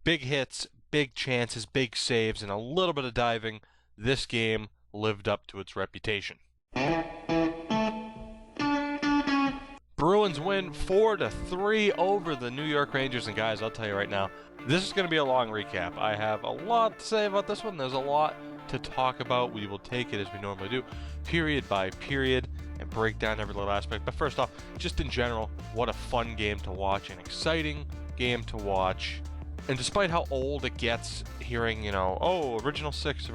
big hits, big chances, big saves, and a little bit of diving, this game lived up to its reputation. Bruins win 4-3 over the New York Rangers, and guys, I'll tell you right now, this is going to be a long recap. I have a lot to say about this one. There's a lot to talk about. We will take it as we normally do, period by period, and break down every little aspect. But first off, just in general, what a fun game to watch, an exciting game to watch. And despite how old it gets, hearing, oh, original six,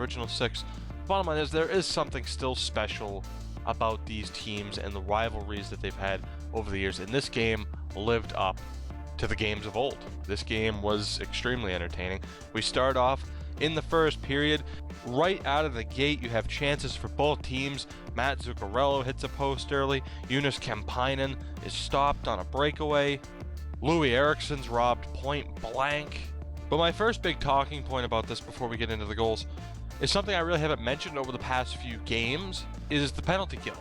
bottom line is there is something still special about these teams and the rivalries that they've had over the years. And this game lived up to the games of old. This game was extremely entertaining. We start off in the first period. Right out of the gate, you have chances for both teams. Matt Zuccarello hits a post early. Jonas Kemppainen is stopped on a breakaway. Louis Eriksson's robbed point blank. But my first big talking point about this before we get into the goals is something I really haven't mentioned over the past few games, is the penalty kill.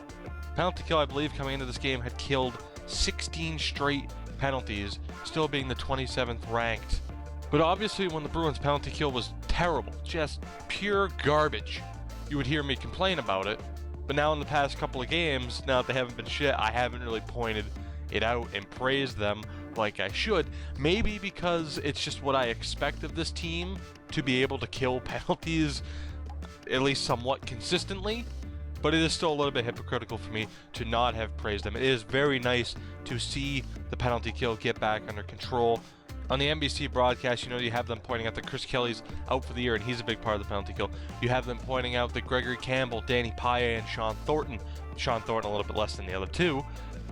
Penalty kill, I believe, coming into this game had killed 16 straight penalties, still being the 27th ranked. But obviously when the Bruins penalty kill was terrible, just pure garbage, you would hear me complain about it. But now in the past couple of games, now that they haven't been shit, I haven't really pointed it out and praised them like I should. Maybe because it's just what I expect of this team, to be able to kill penalties at least somewhat consistently. But it is still a little bit hypocritical for me to not have praised them. It is very nice to see the penalty kill get back under control. On the NBC broadcast, you have them pointing out that Chris Kelly's out for the year, and he's a big part of the penalty kill. You have them pointing out that Gregory Campbell, Danny Paille, and Sean Thornton a little bit less than the other two,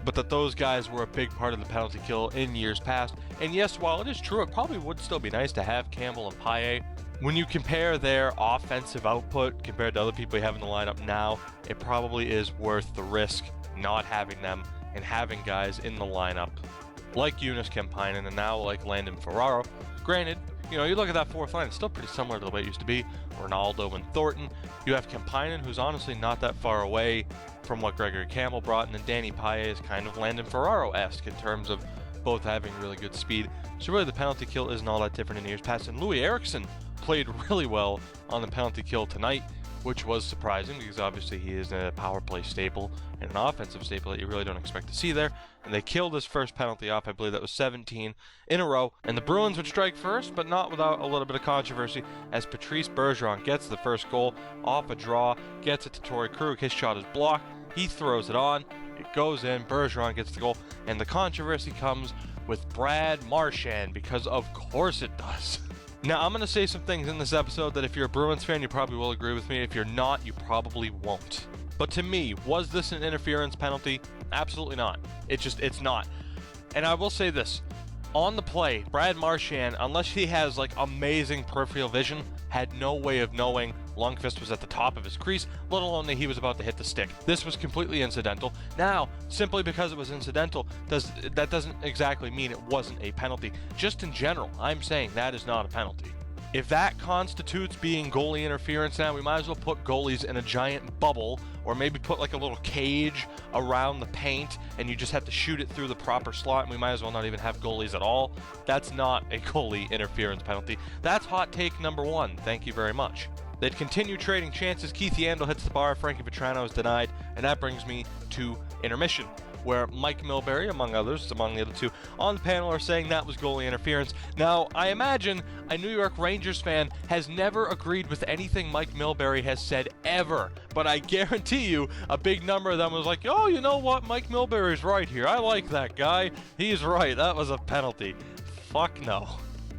but that those guys were a big part of the penalty kill in years past. And yes, while it is true, it probably would still be nice to have Campbell and Paille. When you compare their offensive output compared to other people you have in the lineup now, it probably is worth the risk not having them and having guys in the lineup like Jonas Kemppainen and now like Landon Ferraro. Granted, you look at that fourth line, it's still pretty similar to the way it used to be. Ronaldo and Thornton. You have Kemppainen, who's honestly not that far away from what Gregory Campbell brought, and then Danny Paille is kind of Landon Ferraro-esque in terms of both having really good speed. So really the penalty kill isn't all that different in years past. And Louis Eriksson played really well on the penalty kill tonight, which was surprising because obviously he is a power play staple and an offensive staple that you really don't expect to see there. And they killed his first penalty off. I believe that was 17 in a row. And the Bruins would strike first, but not without a little bit of controversy, as Patrice Bergeron gets the first goal off a draw, gets it to Torrey Krug. His shot is blocked. He throws it on. It goes in. Bergeron gets the goal. And the controversy comes with Brad Marchand, because of course it does. Now, I'm going to say some things in this episode that if you're a Bruins fan, you probably will agree with me. If you're not, you probably won't. But to me, was this an interference penalty? Absolutely not. It's not. And I will say this. On the play, Brad Marchand, unless he has amazing peripheral vision, had no way of knowing Lundqvist was at the top of his crease, let alone that he was about to hit the stick. This was completely incidental. Now, simply because it was incidental, that doesn't exactly mean it wasn't a penalty. Just in general, I'm saying that is not a penalty. If that constitutes being goalie interference now, we might as well put goalies in a giant bubble, or maybe put a little cage around the paint and you just have to shoot it through the proper slot, and we might as well not even have goalies at all. That's not a goalie interference penalty. That's hot take number one. Thank you very much. They'd continue trading chances. Keith Yandel hits the bar. Frankie Vetrano is denied. And that brings me to intermission, where Mike Milbury, among others, among the other two on the panel, are saying that was goalie interference. Now, I imagine a New York Rangers fan has never agreed with anything Mike Milbury has said ever, but I guarantee you a big number of them was like, oh, you know what, Mike Milbury's right here. I like that guy. He's right. That was a penalty. Fuck no.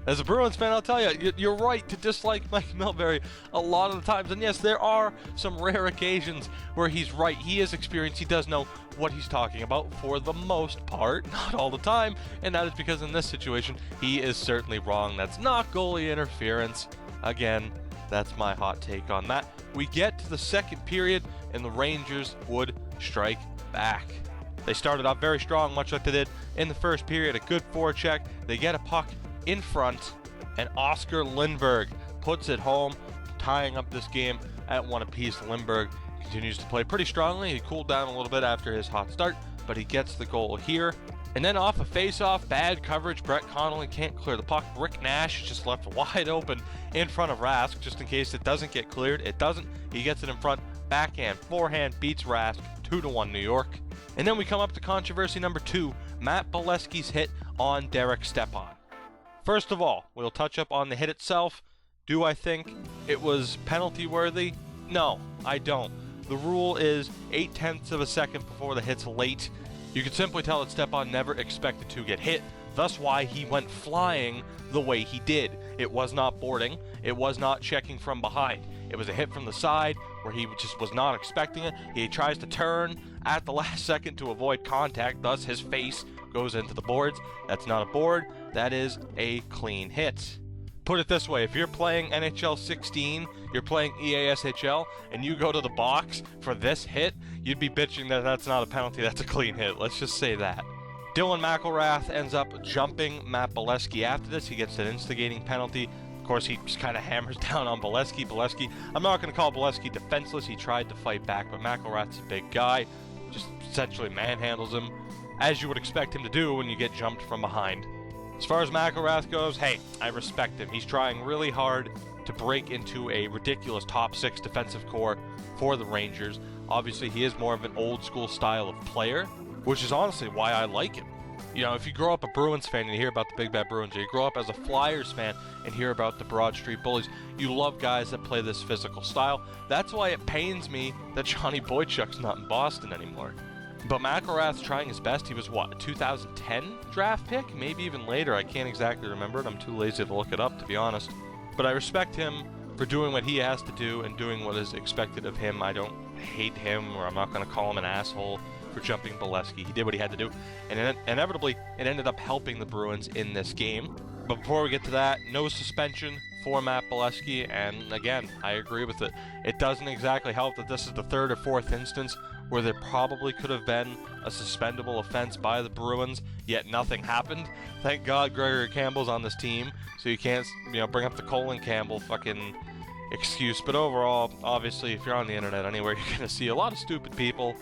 As a Bruins fan, I'll tell you, you're right to dislike Mike Milbury a lot of the times. And yes, there are some rare occasions where he's right. He is experienced. He does know what he's talking about for the most part, not all the time. And that is because in this situation, he is certainly wrong. That's not goalie interference. Again, that's my hot take on that. We get to the second period, and the Rangers would strike back. They started off very strong, much like they did in the first period. A good forecheck. They get a puck in front, and Oscar Lindberg puts it home, tying up this game at 1 apiece. Lindberg continues to play pretty strongly. He cooled down a little bit after his hot start, but he gets the goal here, And then off a face-off, bad coverage, Brett Connolly can't clear the puck. Rick Nash is just left wide open in front of Rask, just in case it doesn't get cleared. It doesn't. He gets it in front, backhand, forehand, beats Rask, 2-1 New York. And then we come up to controversy number 2, Matt Bolesky's hit on Derek Stepan. First of all, we'll touch up on the hit itself. Do I think it was penalty worthy? No, I don't. The rule is 0.8 of a second before the hit's late. You can simply tell that Stepan never expected to get hit, thus why he went flying the way he did. It was not boarding, it was not checking from behind. It was a hit from the side where he just was not expecting it. He tries to turn at the last second to avoid contact, thus his face goes into the boards. That's not a board, that is a clean hit. Put it this way, if you're playing NHL 16, you're playing EASHL, and you go to the box for this hit, you'd be bitching that that's not a penalty, that's a clean hit. Let's just say that. Dylan McIlrath ends up jumping Matt Bolesky after this. He gets an instigating penalty. Of course, he just kind of hammers down on Bolesky. I'm not going to call Bolesky defenseless. He tried to fight back, but McIlrath's a big guy. Just essentially manhandles him, as you would expect him to do when you get jumped from behind. As far as McIlrath goes, hey, I respect him. He's trying really hard to break into a ridiculous top 6 defensive core for the Rangers. Obviously, he is more of an old school style of player, which is honestly why I like him. You know, if you grow up a Bruins fan and you hear about the Big Bad Bruins, or you grow up as a Flyers fan and hear about the Broad Street Bullies, you love guys that play this physical style. That's why it pains me that Johnny Boychuk's not in Boston anymore. But McIlrath's trying his best. He was, what, a 2010 draft pick? Maybe even later. I can't exactly remember it. I'm too lazy to look it up, to be honest. But I respect him for doing what he has to do and doing what is expected of him. I don't hate him, or I'm not going to call him an asshole for jumping Bolesky. He did what he had to do, and inevitably, it ended up helping the Bruins in this game. But before we get to that, no suspension for Matt Bolesky, and again, I agree with it. It doesn't exactly help that this is the 3rd or 4th instance where there probably could have been a suspendable offense by the Bruins, yet nothing happened. Thank God Gregory Campbell's on this team, so you can't, bring up the Colin Campbell fucking excuse. But overall, obviously, if you're on the internet anywhere, you're going to see a lot of stupid people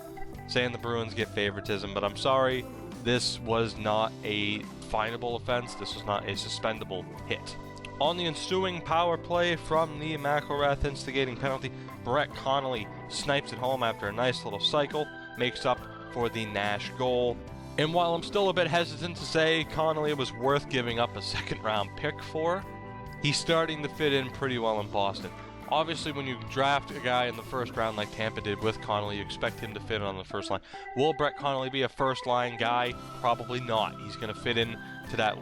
saying the Bruins get favoritism, but I'm sorry, this was not a finable offense. This was not a suspendable hit. On the ensuing power play from the McIlrath instigating penalty, Brett Connolly snipes it home after a nice little cycle, makes up for the Nash goal. And while I'm still a bit hesitant to say Connolly was worth giving up a 2nd-round pick for, he's starting to fit in pretty well in Boston. Obviously, when you draft a guy in the 1st round like Tampa did with Connolly, you expect him to fit on the first line. Will Brett Connolly be a first-line guy? Probably not. He's going to fit in to that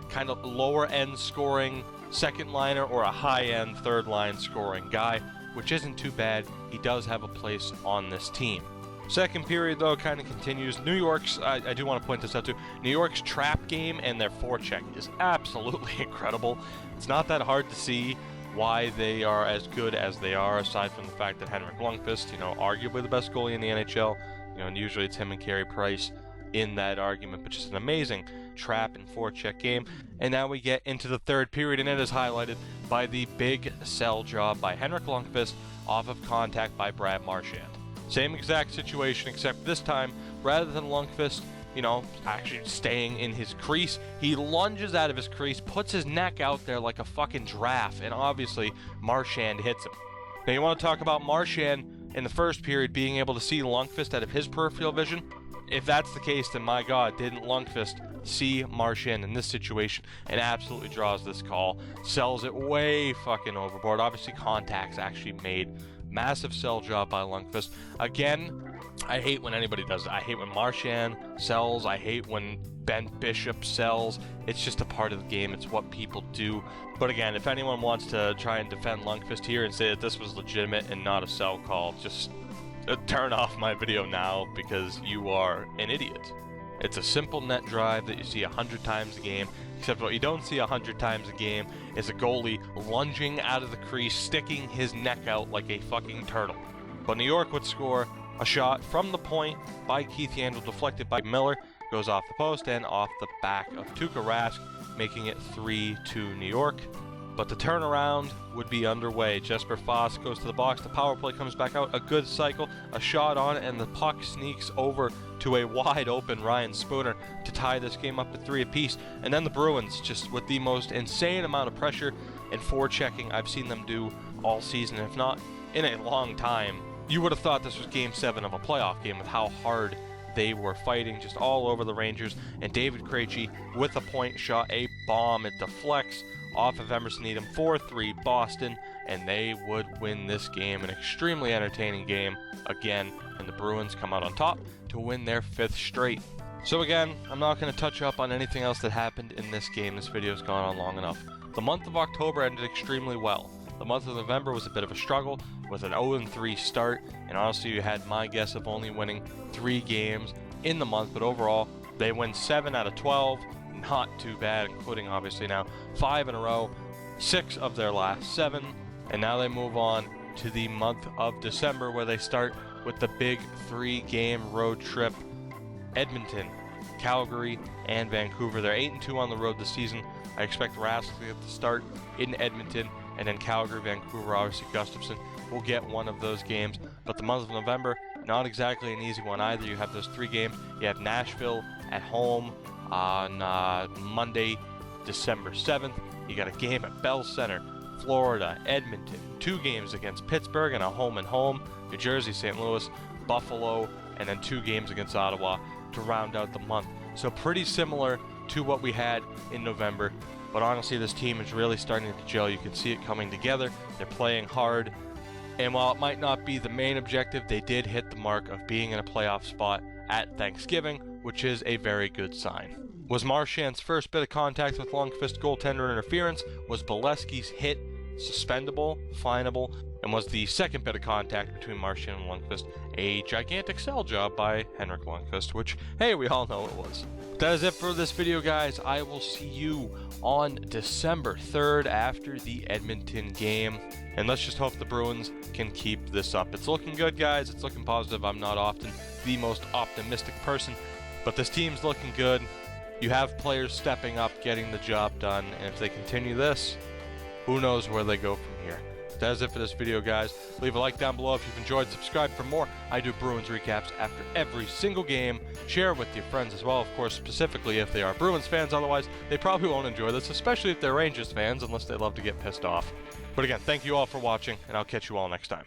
kind of lower-end scoring 2nd liner or a high-end 3rd line scoring guy, which isn't too bad. He does have a place on this team. Second period, though, kind of continues. New York's, I do want to point this out too, New York's trap game and their forecheck is absolutely incredible. It's not that hard to see why they are as good as they are, aside from the fact that Henrik Lundqvist, arguably the best goalie in the NHL, and usually it's him and Carey Price in that argument, but just an amazing trap and forecheck game. And now we get into the 3rd period, and it is highlighted by the big sell job by Henrik Lundqvist off of contact by Brad Marchand. Same exact situation, except this time, rather than Lundqvist, actually staying in his crease, he lunges out of his crease, puts his neck out there like a fucking giraffe, and obviously Marchand hits him. Now you want to talk about Marchand in the 1st period being able to see Lundqvist out of his peripheral vision? If that's the case, then my God, didn't Lundqvist see Marchand in this situation and absolutely draws this call, sells it way fucking overboard. Obviously contacts actually made. Massive sell job by Lundqvist. Again, I hate when anybody does it. I hate when Marchand sells. I hate when Ben Bishop sells. It's just a part of the game. It's what people do. But again, if anyone wants to try and defend Lundqvist here and say that this was legitimate and not a sell call, just turn off my video now, because you are an idiot. It's a simple net drive that you see 100 times a game, except what you don't see 100 times a game is a goalie lunging out of the crease, sticking his neck out like a fucking turtle. But New York would score a shot from the point by Keith Yandle, deflected by Miller, goes off the post and off the back of Tuukka Rask, making it 3-2 New York. But the turnaround would be underway. Jesper Foss goes to the box, the power play comes back out, a good cycle, a shot on it, and the puck sneaks over to a wide open Ryan Spooner to tie this game up at 3 apiece. And then the Bruins, just with the most insane amount of pressure and forechecking I've seen them do all season, if not in a long time. You would have thought this was Game 7 of a playoff game with how hard they were fighting just all over the Rangers. And David Krejci with a point shot, a bomb, it deflects off of Emerson Needham, 4-3 Boston, and they would win this game. An extremely entertaining game again, and the Bruins come out on top to win their 5th straight. So again, I'm not going to touch up on anything else that happened in this game. This video's gone on long enough. The month of October ended extremely well. The month of November was a bit of a struggle with an 0-3 start, and honestly you had my guess of only winning 3 games in the month, but overall they win 7 out of 12. Not too bad, including obviously now 5 in a row, 6 of their last 7, and now they move on to the month of December, where they start with the big 3-game road trip. Edmonton, Calgary, and Vancouver. They're 8-2 on the road this season. I expect Rask to get the start in Edmonton, and then Calgary, Vancouver. Obviously Gustafsson will get one of those games, but the month of November, not exactly an easy one either. You have those 3 games. You have Nashville at home on Monday, December 7th. You got a game at Bell Center, Florida, Edmonton, 2 games against Pittsburgh and a home, New Jersey, St. Louis, Buffalo, and then 2 games against Ottawa to round out the month. So pretty similar to what we had in November, but honestly this team is really starting to gel. You can see it coming together. They're playing hard, and while it might not be the main objective, they did hit the mark of being in a playoff spot at Thanksgiving, which is a very good sign. Was Marchand's first bit of contact with Lundqvist goaltender interference? Was Bolesky's hit suspendable, finable? And was the second bit of contact between Marchand and Lundqvist a gigantic sell job by Henrik Lundqvist, which, hey, we all know it was. That is it for this video, guys. I will see you on December 3rd after the Edmonton game. And let's just hope the Bruins can keep this up. It's looking good, guys. It's looking positive. I'm not often the most optimistic person, but this team's looking good. You have players stepping up, getting the job done, and if they continue this, who knows where they go from here. That is it for this video, guys. Leave a like down below if you've enjoyed. Subscribe for more. I do Bruins recaps after every single game. Share with your friends as well, of course, specifically if they are Bruins fans. Otherwise, they probably won't enjoy this, especially if they're Rangers fans, unless they love to get pissed off. But again, thank you all for watching, and I'll catch you all next time.